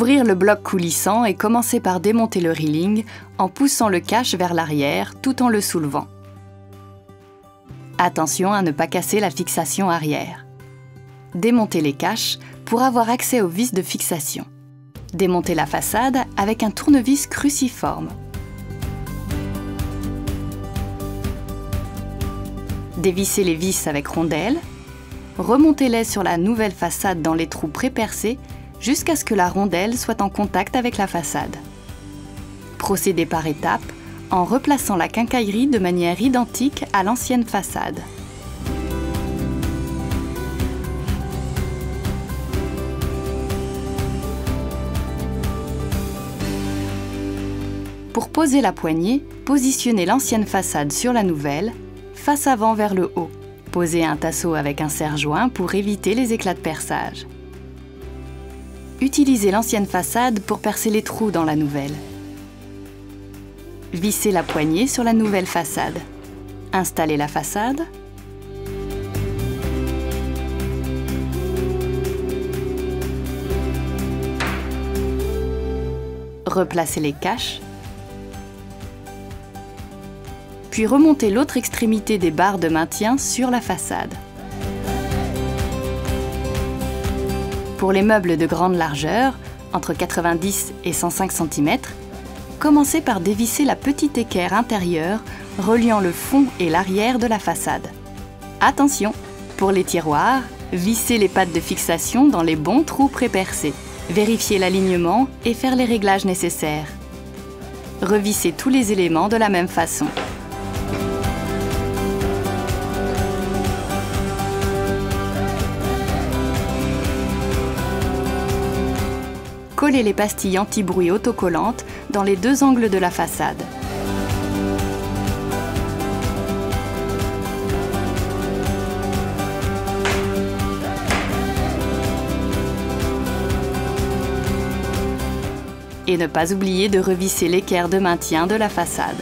ouvrir le bloc coulissant et commencer par démonter le rilling en poussant le cache vers l'arrière tout en le soulevant. Attention à ne pas casser la fixation arrière. Démontez les caches pour avoir accès aux vis de fixation. Démontez la façade avec un tournevis cruciforme. Dévissez les vis avec rondelle. Remontez-les sur la nouvelle façade dans les trous pré-percés jusqu'à ce que la rondelle soit en contact avec la façade. Procédez par étapes en replaçant la quincaillerie de manière identique à l'ancienne façade. Pour poser la poignée, positionnez l'ancienne façade sur la nouvelle, face avant vers le haut. Posez un tasseau avec un serre-joint pour éviter les éclats de perçage. Utilisez l'ancienne façade pour percer les trous dans la nouvelle. Vissez la poignée sur la nouvelle façade. Installez la façade. Replacez les caches. Puis remontez l'autre extrémité des barres de maintien sur la façade. Pour les meubles de grande largeur, entre 90 et 105 cm, commencez par dévisser la petite équerre intérieure reliant le fond et l'arrière de la façade. Attention, pour les tiroirs, vissez les pattes de fixation dans les bons trous pré-percés. Vérifiez l'alignement et faire les réglages nécessaires. Revissez tous les éléments de la même façon. Collez les pastilles anti-bruit autocollantes dans les deux angles de la façade. Et ne pas oublier de revisser l'équerre de maintien de la façade.